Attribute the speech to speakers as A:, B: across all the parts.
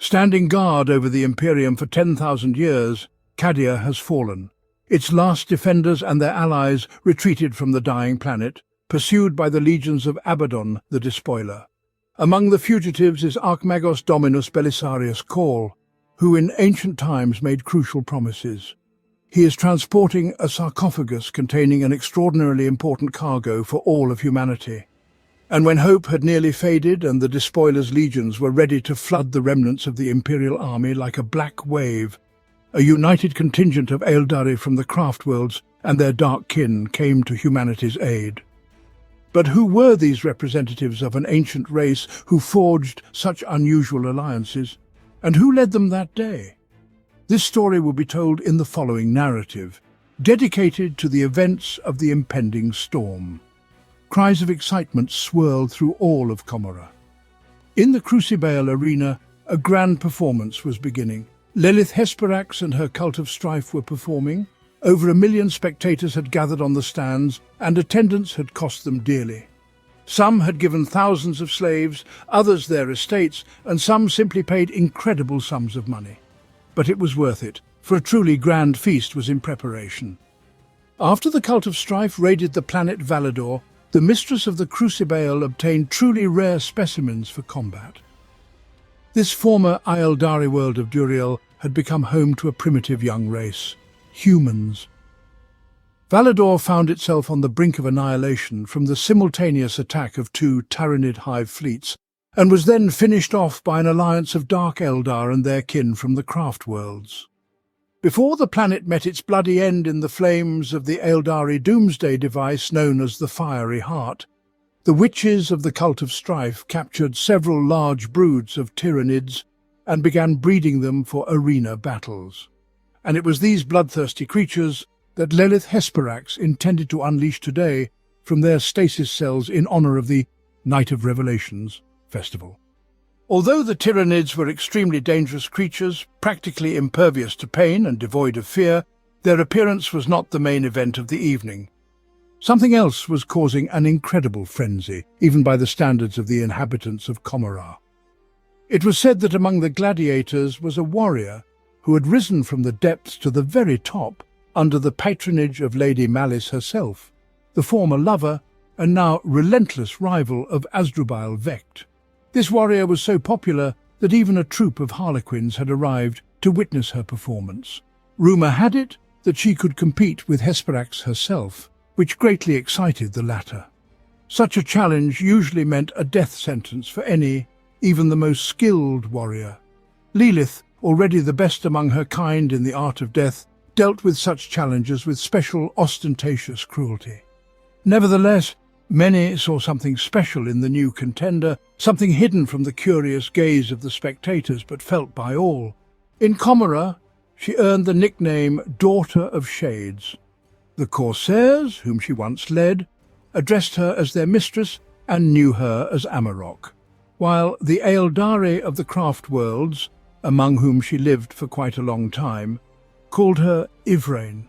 A: Standing guard over the Imperium for 10,000 years, Cadia has fallen. Its last defenders and their allies retreated from the dying planet, pursued by the legions of Abaddon, the Despoiler. Among the fugitives is Archmagos Dominus Belisarius Cawl, who in ancient times made crucial promises. He is transporting a sarcophagus containing an extraordinarily important cargo for all of humanity. And when hope had nearly faded and the Despoiler's legions were ready to flood the remnants of the Imperial army like a black wave, a united contingent of Eldari from the craft worlds and their dark kin came to humanity's aid. But who were these representatives of an ancient race who forged such unusual alliances? And who led them that day? This story will be told in the following narrative, dedicated to the events of the impending storm. Cries of excitement swirled through all of Commorragh. In the Crucible arena, a grand performance was beginning. Lilith Hesperax and her cult of strife were performing. Over 1 million spectators had gathered on the stands, and attendance had cost them dearly. Some had given thousands of slaves, others their estates, and some simply paid incredible sums of money. But it was worth it, for a truly grand feast was in preparation. After the cult of strife raided the planet Valador, the mistress of the Crucible obtained truly rare specimens for combat. This former Eldari world of Duriel had become home to a primitive young race, humans. Valador found itself on the brink of annihilation from the simultaneous attack of 2 Tyranid hive fleets, and was then finished off by an alliance of Dark Eldar and their kin from the craft worlds. Before the planet met its bloody end in the flames of the Eldari doomsday device known as the Fiery Heart, the witches of the Cult of Strife captured several large broods of Tyranids and began breeding them for arena battles. And it was these bloodthirsty creatures that Lilith Hesperax intended to unleash today from their stasis cells in honor of the Night of Revelations festival. Although the Tyranids were extremely dangerous creatures, practically impervious to pain and devoid of fear, their appearance was not the main event of the evening. Something else was causing an incredible frenzy, even by the standards of the inhabitants of Commorragh. It was said that among the gladiators was a warrior who had risen from the depths to the very top under the patronage of Lady Malice herself, the former lover and now relentless rival of Asdrubal Vecht. This warrior was so popular that even a troop of harlequins had arrived to witness her performance. Rumour had it that she could compete with Hesperax herself, which greatly excited the latter. Such a challenge usually meant a death sentence for any, even the most skilled warrior. Lilith, already the best among her kind in the art of death, dealt with such challenges with special ostentatious cruelty. Nevertheless, many saw something special in the new contender, something hidden from the curious gaze of the spectators but felt by all. In Commorragh, she earned the nickname Daughter of Shades. The Corsairs, whom she once led, addressed her as their mistress and knew her as Amarok, while the Eldari of the craft worlds, among whom she lived for quite a long time, called her Yvraine.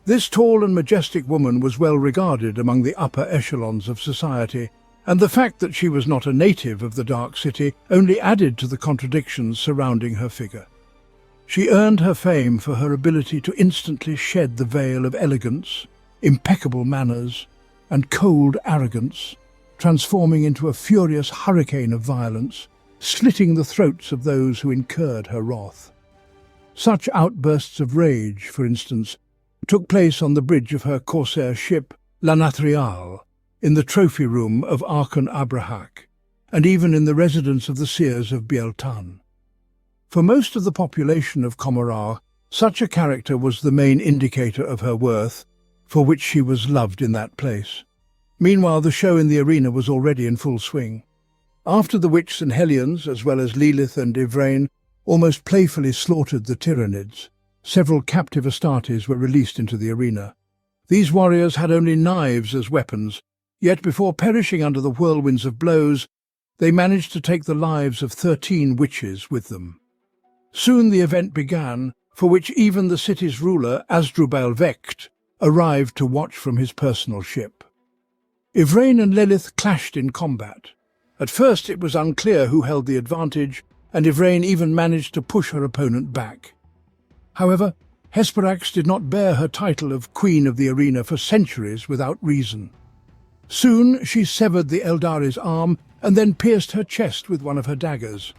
A: This tall and majestic woman was well regarded among the upper echelons of society, and the fact that she was not a native of the Dark City only added to the contradictions surrounding her figure. She earned her fame for her ability to instantly shed the veil of elegance, impeccable manners, and cold arrogance, transforming into a furious hurricane of violence, slitting the throats of those who incurred her wrath. Such outbursts of rage, for instance, took place on the bridge of her corsair ship, La Nathrial, in the trophy room of Archon Abrahak, and even in the residence of the seers of Biel-Tan. For most of the population of Commorragh, such a character was the main indicator of her worth, for which she was loved in that place. Meanwhile, the show in the arena was already in full swing. After the Witch and Hellions, as well as Lilith and Yvraine, almost playfully slaughtered the Tyranids, several captive Astartes were released into the arena. These warriors had only knives as weapons, yet before perishing under the whirlwinds of blows, they managed to take the lives of 13 witches with them. Soon the event began, for which even the city's ruler, Asdrubal Vecht, arrived to watch from his personal ship. Yvraine and Lilith clashed in combat. At first it was unclear who held the advantage, and Yvraine even managed to push her opponent back. However, Hesperax did not bear her title of Queen of the Arena for centuries without reason. Soon she severed the Eldari's arm and then pierced her chest with one of her daggers.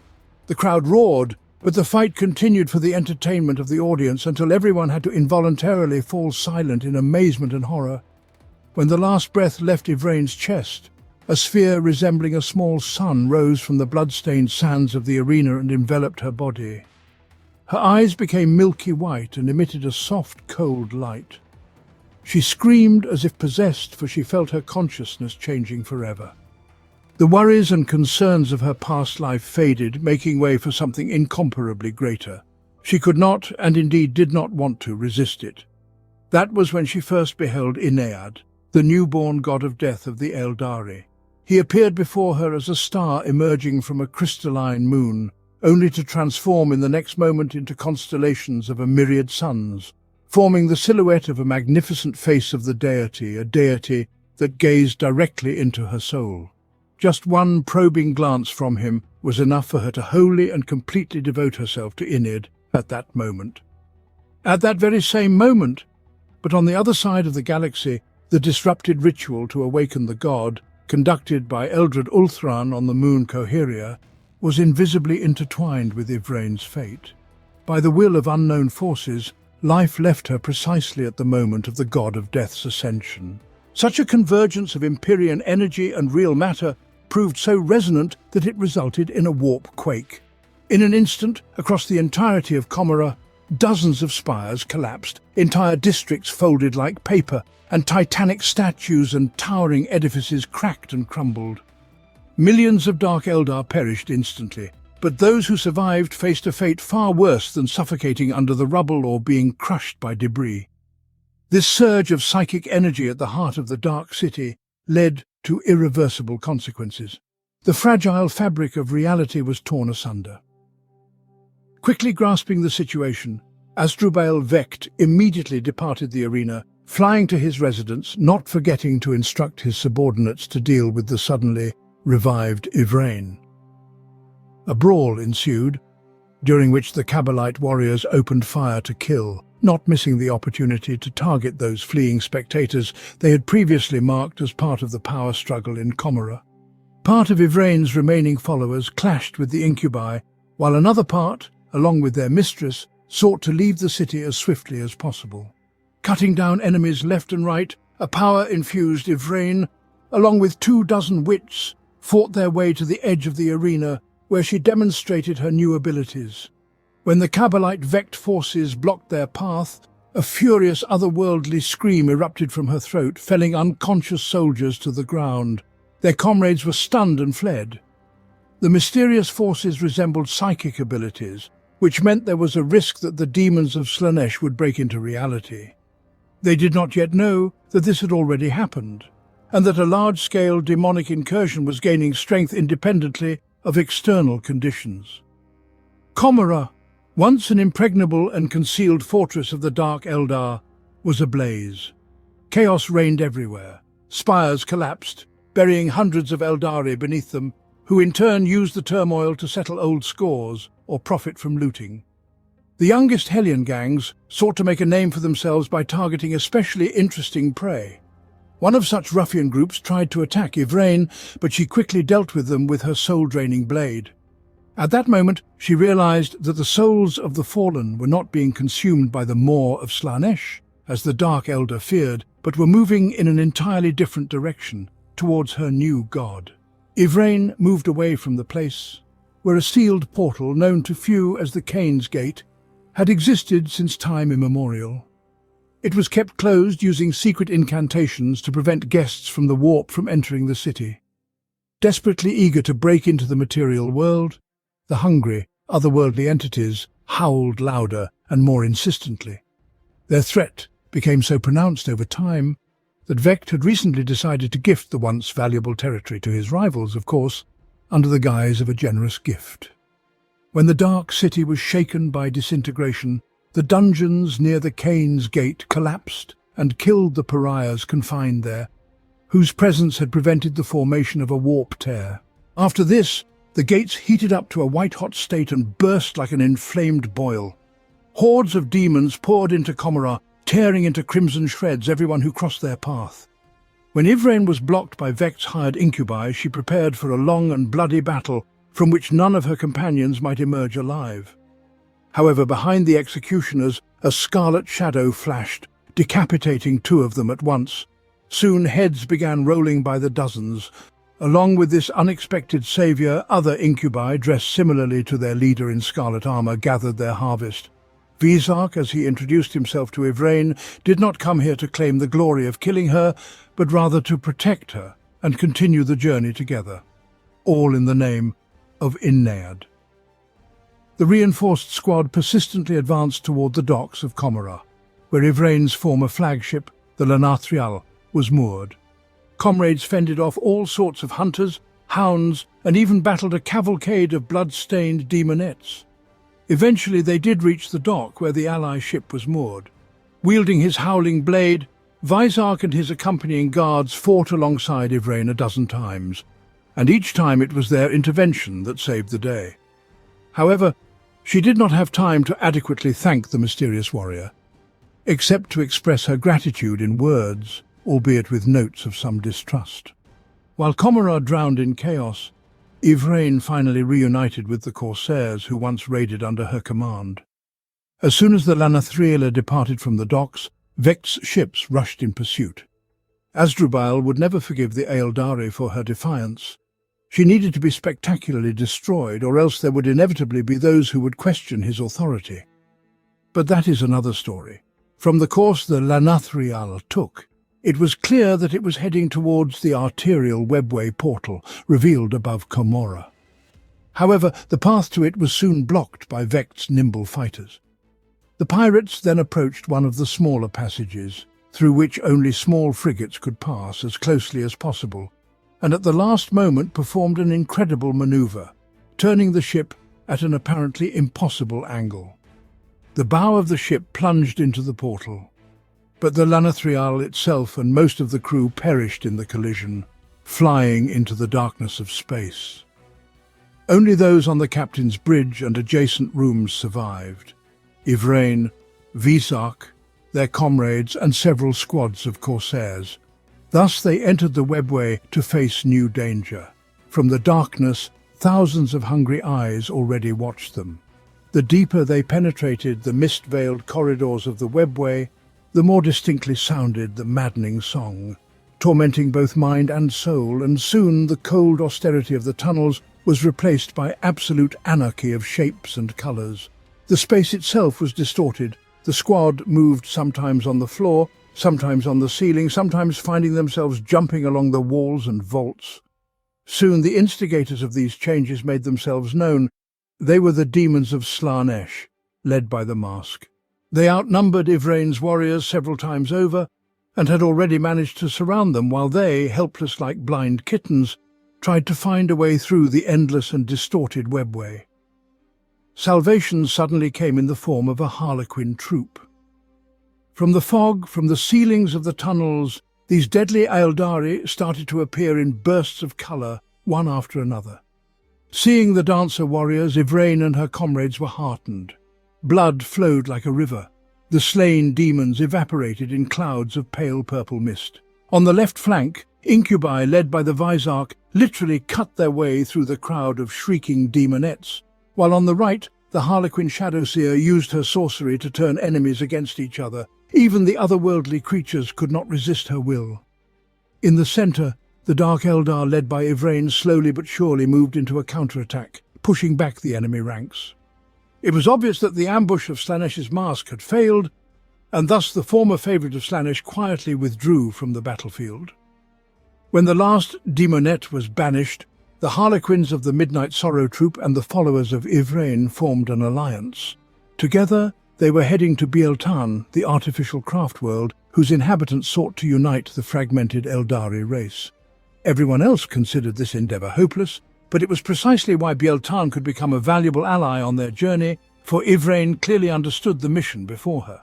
A: The crowd roared, but the fight continued for the entertainment of the audience until everyone had to involuntarily fall silent in amazement and horror. When the last breath left Yvraine's chest, a sphere resembling a small sun rose from the blood-stained sands of the arena and enveloped her body. Her eyes became milky white and emitted a soft, cold light. She screamed as if possessed, for she felt her consciousness changing forever. The worries and concerns of her past life faded, making way for something incomparably greater. She could not, and indeed did not want to, resist it. That was when she first beheld Ynnead, the newborn god of death of the Eldari. He appeared before her as a star emerging from a crystalline moon, only to transform in the next moment into constellations of a myriad suns, forming the silhouette of a magnificent face of the deity, a deity that gazed directly into her soul. Just one probing glance from him was enough for her to wholly and completely devote herself to Ynnead at that moment. At that very same moment, but on the other side of the galaxy, the disrupted ritual to awaken the god, conducted by Eldred Ulthran on the moon Coheria, was invisibly intertwined with Yvraine's fate. By the will of unknown forces, life left her precisely at the moment of the god of death's ascension. Such a convergence of Empyrean energy and real matter proved so resonant that it resulted in a warp quake. In an instant, across the entirety of Comera, dozens of spires collapsed, entire districts folded like paper, and titanic statues and towering edifices cracked and crumbled. Millions of Dark Eldar perished instantly, but those who survived faced a fate far worse than suffocating under the rubble or being crushed by debris. This surge of psychic energy at the heart of the Dark City led to irreversible consequences. The fragile fabric of reality was torn asunder. Quickly grasping the situation, Asdrubal Vecht immediately departed the arena, flying to his residence, not forgetting to instruct his subordinates to deal with the suddenly revived Yvraine. A brawl ensued, during which the Kabbalite warriors opened fire to kill, not missing the opportunity to target those fleeing spectators they had previously marked as part of the power struggle in Comera. Part of Yvraine's remaining followers clashed with the incubi, while another part, along with their mistress, sought to leave the city as swiftly as possible. Cutting down enemies left and right, a power-infused Yvraine, along with 24 wits, fought their way to the edge of the arena, where she demonstrated her new abilities. When the Kabbalite Vecht forces blocked their path, a furious otherworldly scream erupted from her throat, felling unconscious soldiers to the ground. Their comrades were stunned and fled. The mysterious forces resembled psychic abilities, which meant there was a risk that the demons of Slaanesh would break into reality. They did not yet know that this had already happened, and that a large-scale demonic incursion was gaining strength independently of external conditions. Comera, once an impregnable and concealed fortress of the Dark Eldar, was ablaze. Chaos reigned everywhere. Spires collapsed, burying hundreds of Eldari beneath them, who in turn used the turmoil to settle old scores or profit from looting. The youngest Hellion gangs sought to make a name for themselves by targeting especially interesting prey. One of such ruffian groups tried to attack Yvraine, but she quickly dealt with them with her soul-draining blade. At that moment, she realized that the souls of the fallen were not being consumed by the maw of Slaanesh, as the Dark Elder feared, but were moving in an entirely different direction, towards her new god. Yvraine moved away from the place, where a sealed portal known to few as the Cain's Gate had existed since time immemorial. It was kept closed using secret incantations to prevent guests from the warp from entering the city. Desperately eager to break into the material world, the hungry, otherworldly entities howled louder and more insistently. Their threat became so pronounced over time that Vecht had recently decided to gift the once valuable territory to his rivals, of course, under the guise of a generous gift. When the Dark City was shaken by disintegration, the dungeons near the Cain's Gate collapsed and killed the pariahs confined there, whose presence had prevented the formation of a warp tear. After this, The gates heated up to a white-hot state and burst like an inflamed boil. Hordes of demons poured into Commorragh, tearing into crimson shreds everyone who crossed their path. When Yvraine was blocked by Vect's hired incubi, she prepared for a long and bloody battle from which none of her companions might emerge alive. However, behind the executioners, a scarlet shadow flashed, decapitating 2 of them at once. Soon heads began rolling by the dozens. Along with this unexpected saviour, other incubi, dressed similarly to their leader in scarlet armour, gathered their harvest. Visarch, as he introduced himself to Yvraine, did not come here to claim the glory of killing her, but rather to protect her and continue the journey together, all in the name of Ynnead. The reinforced squad persistently advanced toward the docks of Commorragh, where Yvraine's former flagship, the Lanathrial, was moored. Comrades fended off all sorts of hunters, hounds, and even battled a cavalcade of blood-stained demonettes. Eventually they did reach the dock where the ally ship was moored. Wielding his howling blade, Visarch and his accompanying guards fought alongside Yvraine a dozen times, and each time it was their intervention that saved the day. However, she did not have time to adequately thank the mysterious warrior, except to express her gratitude in words, albeit with notes of some distrust. While Commorragh drowned in chaos, Yvraine finally reunited with the corsairs who once raided under her command. As soon as the Lanathrial departed from the docks, Vect's ships rushed in pursuit. Asdrubal would never forgive the Ealdari for her defiance. She needed to be spectacularly destroyed, or else there would inevitably be those who would question his authority. But that is another story. From the course the Lanathrial took, it was clear that it was heading towards the arterial webway portal revealed above Commorragh. However, the path to it was soon blocked by Vect's nimble fighters. The pirates then approached one of the smaller passages, through which only small frigates could pass as closely as possible, and at the last moment performed an incredible maneuver, turning the ship at an apparently impossible angle. The bow of the ship plunged into the portal, but the Lanathrial itself and most of the crew perished in the collision, flying into the darkness of space. Only those on the captain's bridge and adjacent rooms survived: Yvraine, Visarch, their comrades, and several squads of corsairs. Thus they entered the webway to face new danger. From the darkness, thousands of hungry eyes already watched them. The deeper they penetrated the mist-veiled corridors of the webway, the more distinctly sounded the maddening song, tormenting both mind and soul, and soon the cold austerity of the tunnels was replaced by absolute anarchy of shapes and colours. The space itself was distorted. The squad moved sometimes on the floor, sometimes on the ceiling, sometimes finding themselves jumping along the walls and vaults. Soon the instigators of these changes made themselves known. They were the demons of Slaanesh, led by the Mask. They outnumbered Yvraine's warriors several times over, and had already managed to surround them, while they, helpless like blind kittens, tried to find a way through the endless and distorted webway. Salvation suddenly came in the form of a Harlequin troop. From the fog, from the ceilings of the tunnels, these deadly Ealdari started to appear in bursts of colour, one after another. Seeing the dancer warriors, Yvraine and her comrades were heartened. Blood flowed like a river. The slain demons evaporated in clouds of pale purple mist. On the left flank, incubi led by the Visarch literally cut their way through the crowd of shrieking demonettes, while on the right, the Harlequin Shadowseer used her sorcery to turn enemies against each other. Even the otherworldly creatures could not resist her will. In the centre, the Dark Eldar led by Yvraine slowly but surely moved into a counterattack, pushing back the enemy ranks. It was obvious that the ambush of Slaanesh's Mask had failed, and thus the former favourite of Slaanesh quietly withdrew from the battlefield. When the last demonette was banished, the Harlequins of the Midnight Sorrow Troop and the followers of Yvraine formed an alliance. Together, they were heading to Biel-Tan, the artificial craft world, whose inhabitants sought to unite the fragmented Eldari race. Everyone else considered this endeavour hopeless, but it was precisely why Biel-Tan could become a valuable ally on their journey, for Yvraine clearly understood the mission before her.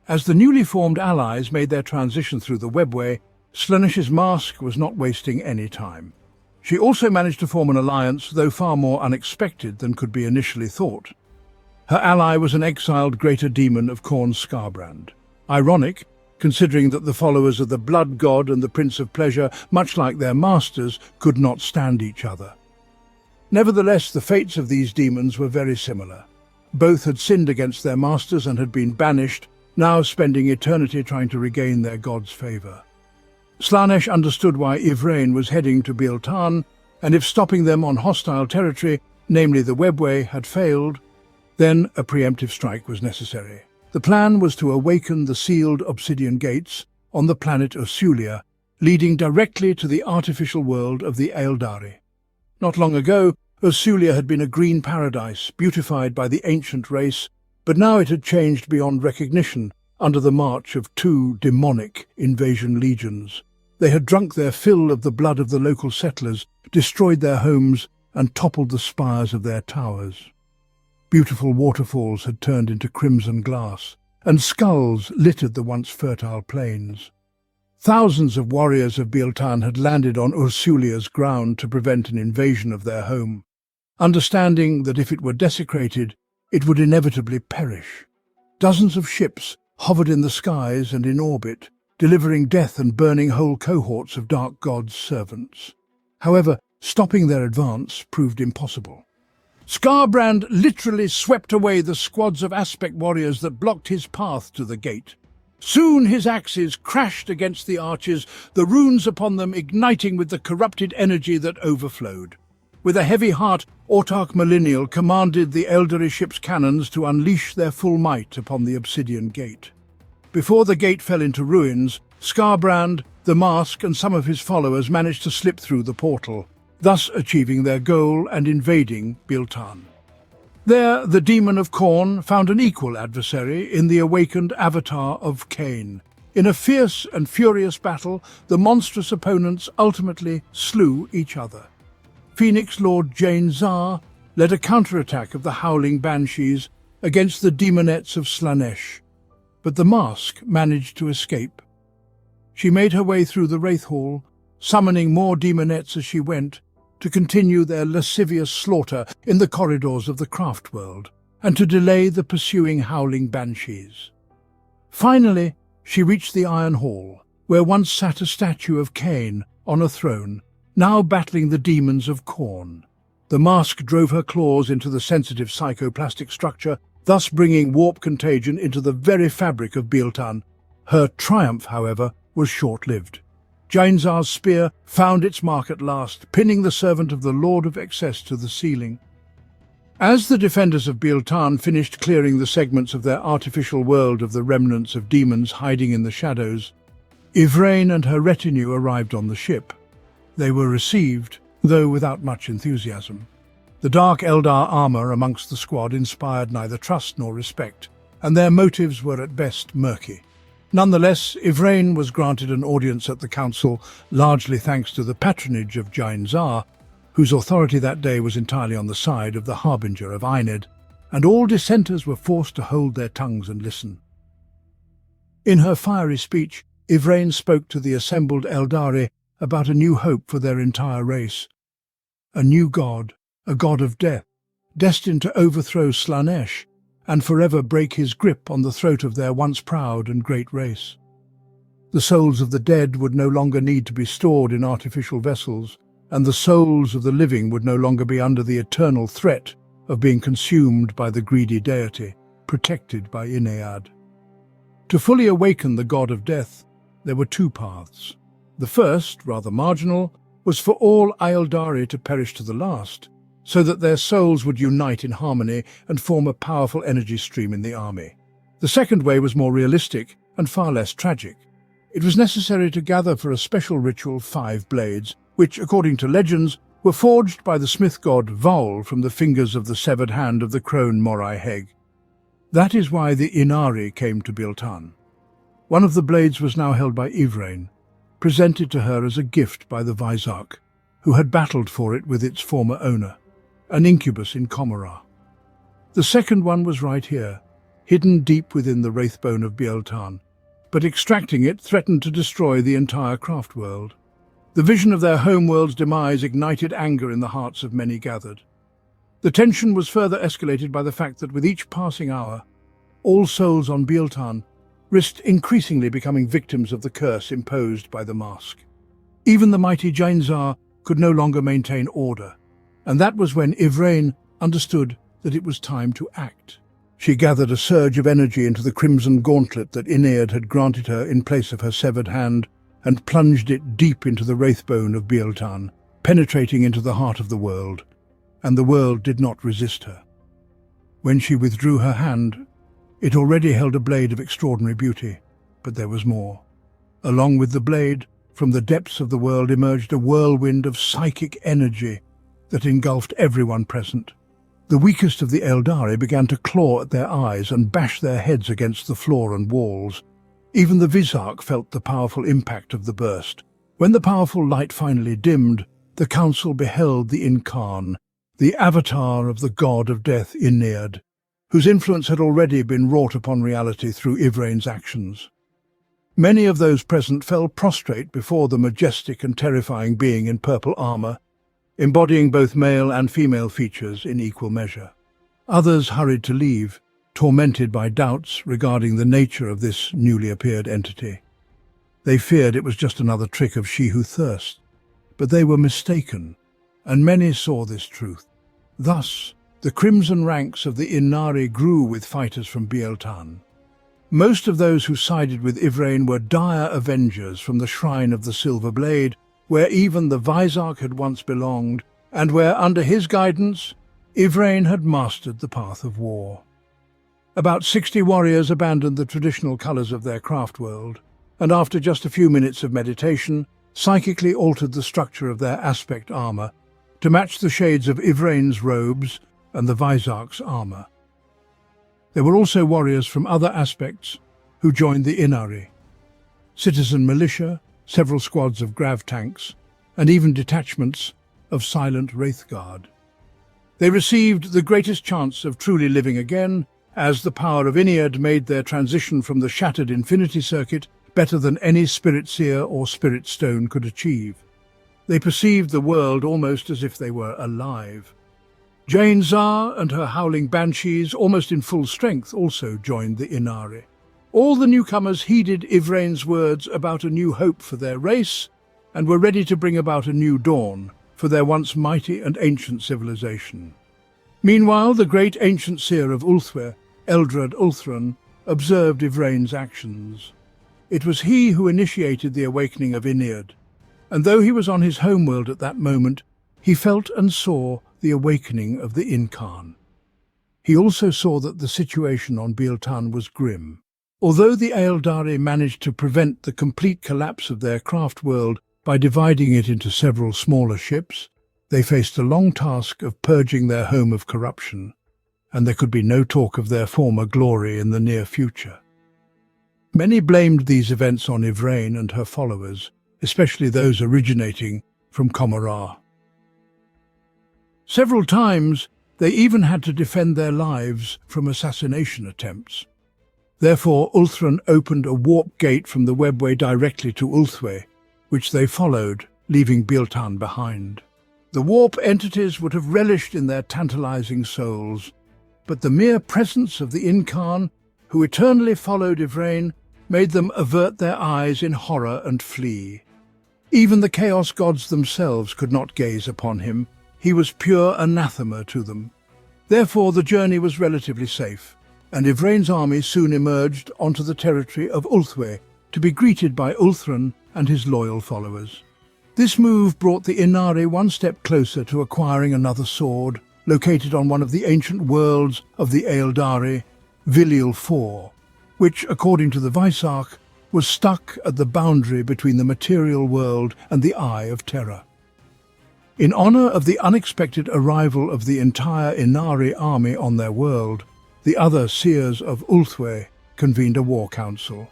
A: As the newly formed allies made their transition through the webway, Slaanesh's Mask was not wasting any time. She also managed to form an alliance, though far more unexpected than could be initially thought. Her ally was an exiled greater demon of Khorne Skarbrand. Ironic, considering that the followers of the Blood God and the Prince of Pleasure, much like their masters, could not stand each other. Nevertheless, the fates of these demons were very similar. Both had sinned against their masters and had been banished, now spending eternity trying to regain their god's favour. Slaanesh understood why Yvraine was heading to Biel-Tan, and if stopping them on hostile territory, namely the Webway, had failed, then a preemptive strike was necessary. The plan was to awaken the sealed obsidian gates on the planet Ursulia, leading directly to the artificial world of the Aeldari. Not long ago, Ursulia had been a green paradise, beautified by the ancient race, but now it had changed beyond recognition under the march of two demonic invasion legions. They had drunk their fill of the blood of the local settlers, destroyed their homes, and toppled the spires of their towers. Beautiful waterfalls had turned into crimson glass, and skulls littered the once fertile plains. Thousands of warriors of Biel-Tan had landed on Ursulia's ground to prevent an invasion of their home, understanding that if it were desecrated, it would inevitably perish. Dozens of ships hovered in the skies and in orbit, delivering death and burning whole cohorts of Dark God's servants. However, stopping their advance proved impossible. Skarbrand literally swept away the squads of aspect warriors that blocked his path to the gate. Soon his axes crashed against the arches, the runes upon them igniting with the corrupted energy that overflowed. With a heavy heart, Autarch Millennial commanded the Eldari ship's cannons to unleash their full might upon the obsidian gate. Before the gate fell into ruins, Skarbrand, the Mask, and some of his followers managed to slip through the portal, thus achieving their goal and invading Biel-Tan. There, the Demon of Khorne found an equal adversary in the awakened avatar of Cain. In a fierce and furious battle, the monstrous opponents ultimately slew each other. Phoenix Lord Jane Zar led a counterattack of the Howling Banshees against the demonettes of Slaanesh, but the Mask managed to escape. She made her way through the Wraith Hall, summoning more demonettes as she went, to continue their lascivious slaughter in the corridors of the craft world, and to delay the pursuing Howling Banshees. Finally, she reached the Iron Hall, where once sat a statue of Cain on a throne, now battling the demons of Khorne. The Mask drove her claws into the sensitive psychoplastic structure, thus bringing warp contagion into the very fabric of Biel-Tan. Her triumph, however, was short-lived. Jane Zar's spear found its mark at last, pinning the servant of the Lord of Excess to the ceiling. As the defenders of Biel-Tan finished clearing the segments of their artificial world of the remnants of demons hiding in the shadows, Yvraine and her retinue arrived on the ship. They were received, though without much enthusiasm. The dark Eldar armour amongst the squad inspired neither trust nor respect, and their motives were at best murky. Nonetheless, Yvraine was granted an audience at the council, largely thanks to the patronage of Jane Zar, whose authority that day was entirely on the side of the harbinger of Ynnead, and all dissenters were forced to hold their tongues and listen. In her fiery speech, Yvraine spoke to the assembled Eldari about a new hope for their entire race. A new god, a god of death, destined to overthrow Slaanesh and forever break his grip on the throat of their once proud and great race. The souls of the dead would no longer need to be stored in artificial vessels, and the souls of the living would no longer be under the eternal threat of being consumed by the greedy deity, protected by Ynnead. To fully awaken the god of death, there were two paths. The first, rather marginal, was for all Aeldari to perish to the last, so that their souls would unite in harmony and form a powerful energy stream in the army. The second way was more realistic and far less tragic. It was necessary to gather for a special ritual 5 blades, which, according to legends, were forged by the smith god Vaul from the fingers of the severed hand of the crone Morai Heg. That is why the Inari came to Biel-Tan. One of the blades was now held by Yvraine, presented to her as a gift by the Vizarch, who had battled for it with its former owner, an incubus in Comora. The second one was right here, hidden deep within the wraithbone of Biel-Tan, but extracting it threatened to destroy the entire craft world. The vision of their homeworld's demise ignited anger in the hearts of many gathered. The tension was further escalated by the fact that with each passing hour, all souls on Biel-Tan risked increasingly becoming victims of the curse imposed by the mask. Even the mighty Jainzar could no longer maintain order, and that was when Yvraine understood that it was time to act. She gathered a surge of energy into the crimson gauntlet that Ynnead had granted her in place of her severed hand, and plunged it deep into the wraithbone of Biel-Tan, penetrating into the heart of the world, and the world did not resist her. When she withdrew her hand, it already held a blade of extraordinary beauty, but there was more. Along with the blade, from the depths of the world emerged a whirlwind of psychic energy that engulfed everyone present. The weakest of the Eldari began to claw at their eyes and bash their heads against the floor and walls. Even the Visarch felt the powerful impact of the burst. When the powerful light finally dimmed, the council beheld the Incarn, the avatar of the god of death Ynnead, whose influence had already been wrought upon reality through Yvraine's actions. Many of those present fell prostrate before the majestic and terrifying being in purple armor, embodying both male and female features in equal measure. Others hurried to leave, tormented by doubts regarding the nature of this newly appeared entity. They feared it was just another trick of She Who Thirsts, but they were mistaken, and many saw this truth. Thus, the crimson ranks of the Inari grew with fighters from Biel-Tan. Most of those who sided with Yvraine were dire avengers from the Shrine of the Silver Blade, where even the Visarch had once belonged, and where, under his guidance, Yvraine had mastered the path of war. About 60 warriors abandoned the traditional colours of their craft world, and after just a few minutes of meditation, psychically altered the structure of their aspect armour to match the shades of Yvraine's robes and the Visarch's armour. There were also warriors from other aspects who joined the Inari, citizen militia, several squads of grav tanks, and even detachments of silent Wraith Guard. They received the greatest chance of truly living again, as the power of Ynnead made their transition from the shattered Infinity Circuit better than any Spirit Seer or Spirit Stone could achieve. They perceived the world almost as if they were alive. Jainzar and her howling banshees, almost in full strength, also joined the Inari. All the newcomers heeded Yvraine's words about a new hope for their race, and were ready to bring about a new dawn for their once mighty and ancient civilization. Meanwhile, the great ancient seer of Ulthwé, Eldrad Ulthran, observed Yvraine's actions. It was he who initiated the awakening of Ynnead, and though he was on his homeworld at that moment, he felt and saw the awakening of the Incarn. He also saw that the situation on Biel-Tan was grim. Although the Eldari managed to prevent the complete collapse of their craft world by dividing it into several smaller ships, they faced a long task of purging their home of corruption, and there could be no talk of their former glory in the near future. Many blamed these events on Yvraine and her followers, especially those originating from Comorra. Several times, they even had to defend their lives from assassination attempts. Therefore, Ulthran opened a warp gate from the webway directly to Ulthwé, which they followed, leaving Biel-Tan behind. The warp entities would have relished in their tantalizing souls, but the mere presence of the Incarn, who eternally followed Yvraine, made them avert their eyes in horror and flee. Even the Chaos Gods themselves could not gaze upon him. He was pure anathema to them. Therefore, the journey was relatively safe, and Yvraine's army soon emerged onto the territory of Ulthwé to be greeted by Ulthran and his loyal followers. This move brought the Inari one step closer to acquiring another sword, located on one of the ancient worlds of the Eldari, Biel-Tan, which, according to the Visarch, was stuck at the boundary between the material world and the Eye of Terror. In honor of the unexpected arrival of the entire Inari army on their world, the other seers of Ulthwé convened a war council.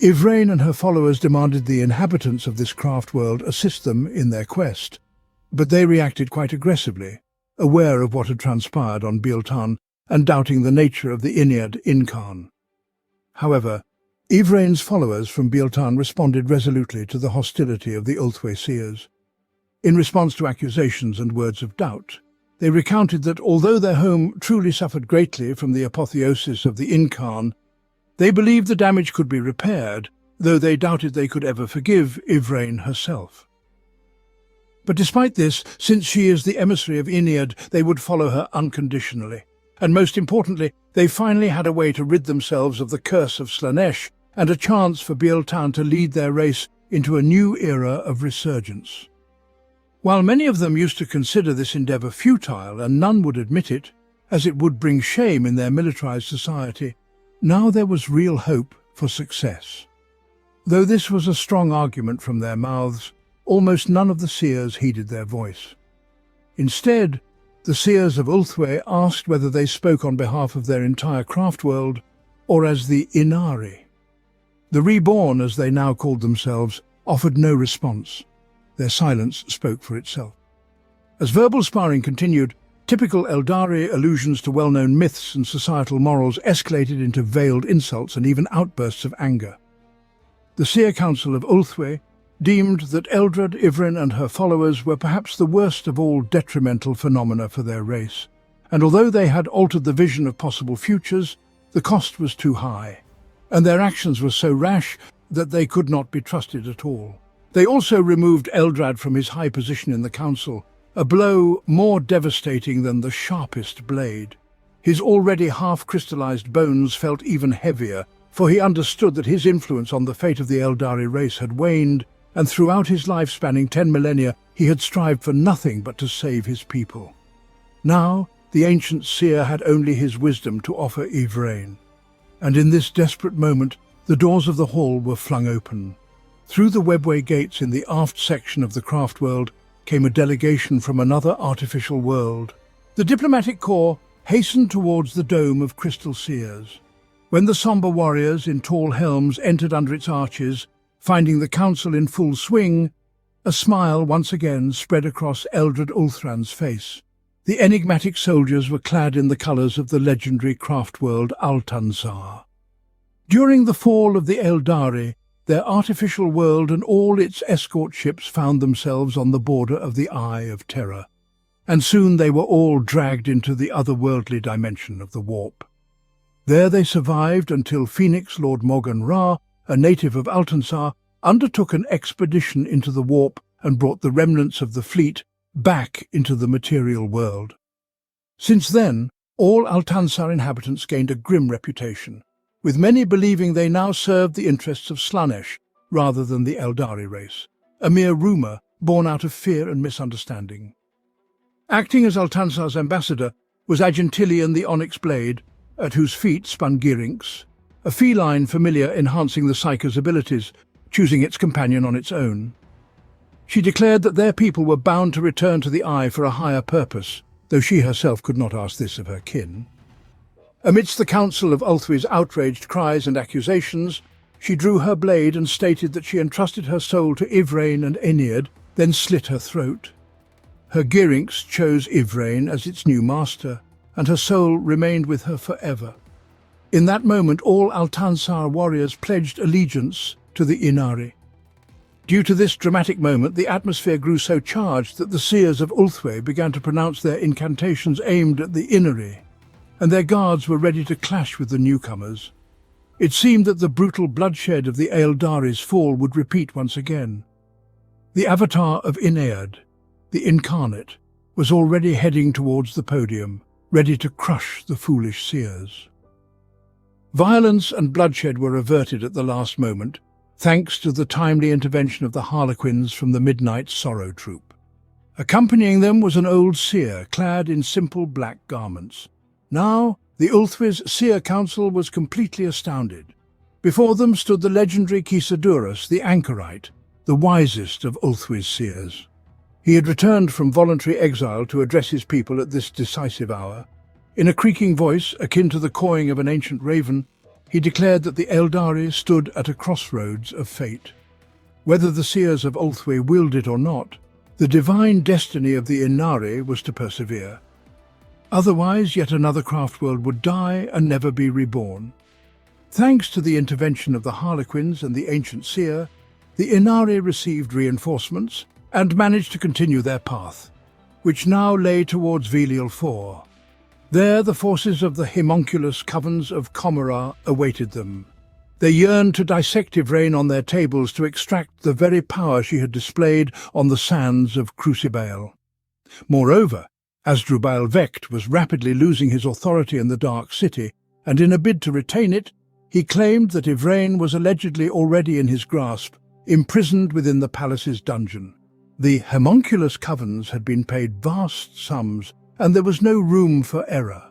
A: Yvraine and her followers demanded the inhabitants of this craft world assist them in their quest, but they reacted quite aggressively, aware of what had transpired on Biel-Tan and doubting the nature of the Ynnead Incarn. However, Yvraine's followers from Biel-Tan responded resolutely to the hostility of the Ulthwé seers. In response to accusations and words of doubt, they recounted that although their home truly suffered greatly from the apotheosis of the Ynnead, they believed the damage could be repaired, though they doubted they could ever forgive Yvraine herself. But despite this, since she is the emissary of Ynnead, they would follow her unconditionally. And most importantly, they finally had a way to rid themselves of the curse of Slaanesh and a chance for Biel-Tan to lead their race into a new era of resurgence. While many of them used to consider this endeavour futile, and none would admit it, as it would bring shame in their militarised society, now there was real hope for success. Though this was a strong argument from their mouths, almost none of the seers heeded their voice. Instead, the seers of Ulthwé asked whether they spoke on behalf of their entire craft world, or as the Inari. The Reborn, as they now called themselves, offered no response. Their silence spoke for itself. As verbal sparring continued, typical Eldari allusions to well-known myths and societal morals escalated into veiled insults and even outbursts of anger. The Seer Council of Ulthwé deemed that Eldrad, Yvraine and her followers were perhaps the worst of all detrimental phenomena for their race, and although they had altered the vision of possible futures, the cost was too high, and their actions were so rash that they could not be trusted at all. They also removed Eldrad from his high position in the council, a blow more devastating than the sharpest blade. His already half-crystallized bones felt even heavier, for he understood that his influence on the fate of the Eldari race had waned, and throughout his life spanning 10 millennia he had strived for nothing but to save his people. Now, the ancient seer had only his wisdom to offer Yvraine, and in this desperate moment the doors of the hall were flung open. Through the webway gates in the aft section of the craft world came a delegation from another artificial world. The diplomatic corps hastened towards the dome of crystal seers. When the sombre warriors in tall helms entered under its arches, finding the council in full swing, a smile once again spread across Eldred Ulthran's face. The enigmatic soldiers were clad in the colours of the legendary craft world Altanzar. During the fall of the Eldari, their artificial world and all its escort ships found themselves on the border of the Eye of Terror, and soon they were all dragged into the otherworldly dimension of the warp. There they survived until Phoenix Lord Morgan Ra, a native of Altanzar, undertook an expedition into the warp and brought the remnants of the fleet back into the material world. Since then, all Altanzar inhabitants gained a grim reputation, with many believing they now served the interests of Slaanesh rather than the Eldari race, a mere rumour born out of fear and misunderstanding. Acting as Altanzar's ambassador was Agentilian the Onyx Blade, at whose feet spun Gearinx, a feline familiar enhancing the Psyker's abilities, choosing its companion on its own. She declared that their people were bound to return to the Eye for a higher purpose, though she herself could not ask this of her kin. Amidst the council of Ulthwé's outraged cries and accusations, she drew her blade and stated that she entrusted her soul to Yvraine and Ynnead, then slit her throat. Her Gearinx chose Yvraine as its new master, and her soul remained with her forever. In that moment, all Altanzar warriors pledged allegiance to the Inari. Due to this dramatic moment, the atmosphere grew so charged that the seers of Ulthwé began to pronounce their incantations aimed at the Inari, and their guards were ready to clash with the newcomers. It seemed that the brutal bloodshed of the Eldari's fall would repeat once again. The avatar of Ynnead, the incarnate, was already heading towards the podium, ready to crush the foolish seers. Violence and bloodshed were averted at the last moment, thanks to the timely intervention of the Harlequins from the Midnight Sorrow Troop. Accompanying them was an old seer, clad in simple black garments. Now, the Ulthwé's Seer Council was completely astounded. Before them stood the legendary Kisadurus, the Anchorite, the wisest of Ulthwé's seers. He had returned from voluntary exile to address his people at this decisive hour. In a creaking voice, akin to the cawing of an ancient raven, he declared that the Eldari stood at a crossroads of fate. Whether the seers of Ulthwé willed it or not, the divine destiny of the Inari was to persevere. Otherwise, yet another craft world would die and never be reborn. Thanks to the intervention of the Harlequins and the ancient seer, the Inari received reinforcements and managed to continue their path, which now lay towards Velial 4. There the forces of the homunculus covens of Comora awaited them. They yearned to dissect Yvraine on their tables to extract the very power she had displayed on the sands of Crucibail. Moreover, Asdrubal Vecht was rapidly losing his authority in the Dark City, and in a bid to retain it, he claimed that Yvraine was allegedly already in his grasp, imprisoned within the palace's dungeon. The homunculus covens had been paid vast sums, and there was no room for error.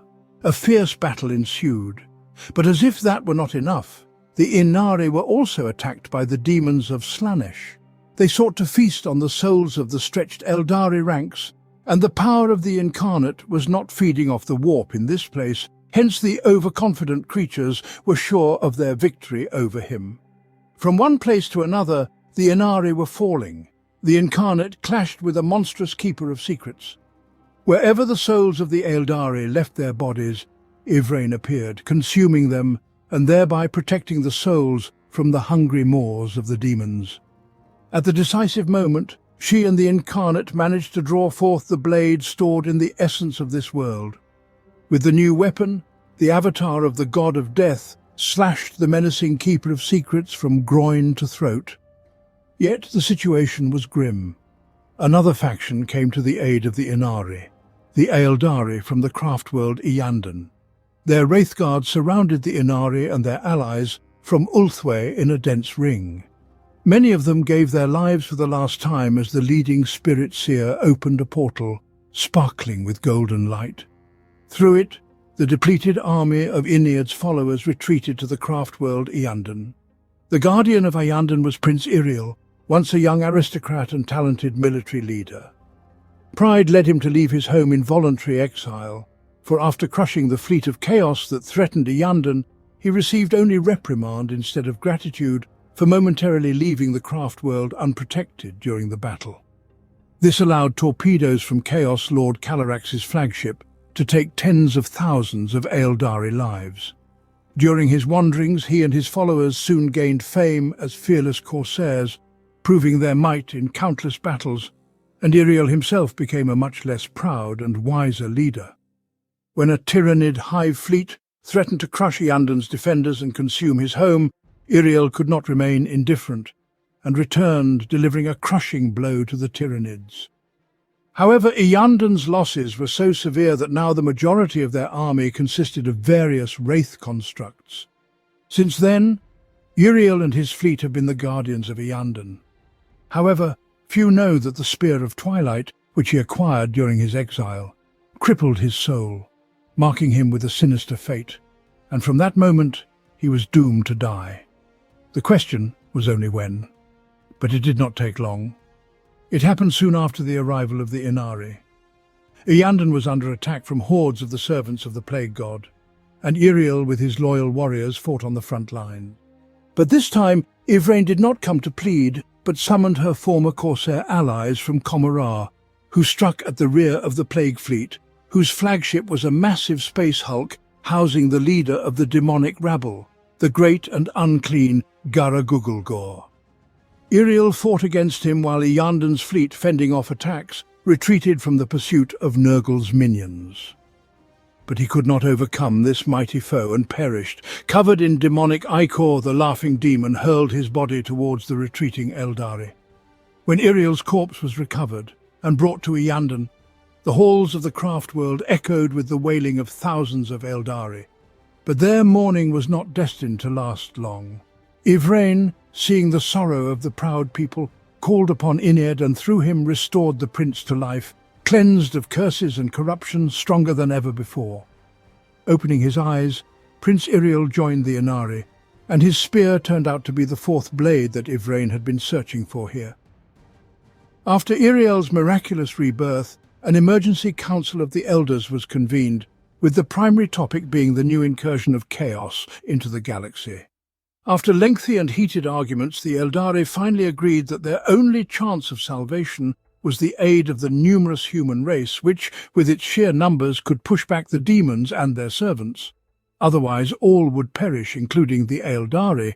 A: A fierce battle ensued, but as if that were not enough, the Inari were also attacked by the demons of Slanesh. They sought to feast on the souls of the stretched Eldari ranks, and the power of the incarnate was not feeding off the warp in this place, hence the overconfident creatures were sure of their victory over him. From one place to another, the Inari were falling. The incarnate clashed with a monstrous keeper of secrets. Wherever the souls of the Eldari left their bodies, Yvraine appeared, consuming them, and thereby protecting the souls from the hungry maws of the demons. At the decisive moment, she and the incarnate managed to draw forth the blade stored in the essence of this world. With the new weapon, the avatar of the god of death slashed the menacing keeper of secrets from groin to throat. Yet the situation was grim. Another faction came to the aid of the Inari, the Eldari from the craft world Ynnead. Their wraithguards surrounded the Inari and their allies from Ulthwé in a dense ring. Many of them gave their lives for the last time as the leading spirit seer opened a portal, sparkling with golden light. Through it, the depleted army of Ynnead's followers retreated to the craft world Ynnead. The guardian of Ynnead was Prince Iriel, once a young aristocrat and talented military leader. Pride led him to leave his home in voluntary exile, for after crushing the fleet of chaos that threatened Ynnead, he received only reprimand instead of gratitude for momentarily leaving the craft world unprotected during the battle. This allowed torpedoes from Chaos Lord Calarax's flagship to take tens of thousands of Eldari lives. During his wanderings, he and his followers soon gained fame as fearless corsairs, proving their might in countless battles, and Iriel himself became a much less proud and wiser leader. When a Tyrannid hive fleet threatened to crush Ynnead's defenders and consume his home, Iriel could not remain indifferent, and returned, delivering a crushing blow to the Tyrannids. However, Ynnead's losses were so severe that now the majority of their army consisted of various wraith constructs. Since then, Uriel and his fleet have been the guardians of Ynnead. However, few know that the Spear of Twilight, which he acquired during his exile, crippled his soul, marking him with a sinister fate, and from that moment he was doomed to die. The question was only when, but it did not take long. It happened soon after the arrival of the Inari. Ynnead was under attack from hordes of the servants of the Plague God, and Iriel with his loyal warriors fought on the front line. But this time, Yvraine did not come to plead, but summoned her former Corsair allies from Comora, who struck at the rear of the Plague Fleet, whose flagship was a massive space hulk housing the leader of the demonic rabble, the great and unclean Garagugulgor. Iriel fought against him while Ynnead's fleet, fending off attacks, retreated from the pursuit of Nurgle's minions. But he could not overcome this mighty foe and perished. Covered in demonic ichor, the laughing demon hurled his body towards the retreating Eldari. When Iriel's corpse was recovered and brought to Ynnead, the halls of the craft world echoed with the wailing of thousands of Eldari. But their mourning was not destined to last long. Yvraine, seeing the sorrow of the proud people, called upon Ynnead and through him restored the prince to life, cleansed of curses and corruption, stronger than ever before. Opening his eyes, Prince Iriel joined the Inari, and his spear turned out to be the fourth blade that Yvraine had been searching for here. After Iriel's miraculous rebirth, an emergency council of the elders was convened, with the primary topic being the new incursion of chaos into the galaxy. After lengthy and heated arguments, the Eldari finally agreed that their only chance of salvation was the aid of the numerous human race, which, with its sheer numbers, could push back the demons and their servants. Otherwise all would perish, including the Ealdari,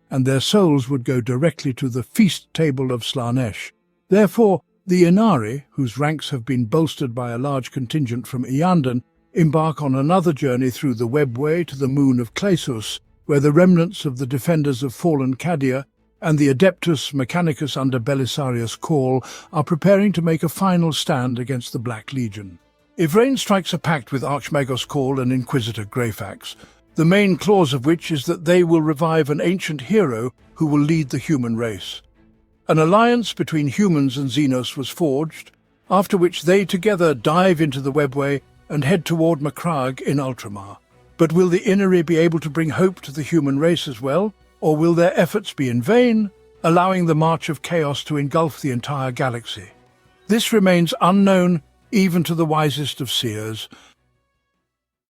A: and their souls would go directly to the feast table of Slaanesh. Therefore, the Inari, whose ranks have been bolstered by a large contingent from Iyanden, embark on another journey through the webway to the moon of Claesus, where the remnants of the defenders of fallen Cadia and the Adeptus Mechanicus under Belisarius' call are preparing to make a final stand against the Black Legion. Yvraine strikes a pact with Archmagos Call and Inquisitor Greyfax, the main clause of which is that they will revive an ancient hero who will lead the human race. An alliance between humans and Xenos was forged, after which they together dive into the webway and head toward Macragge in Ultramar. But will the Inari be able to bring hope to the human race as well, or will their efforts be in vain, allowing the march of chaos to engulf the entire galaxy? This remains unknown even to the wisest of seers,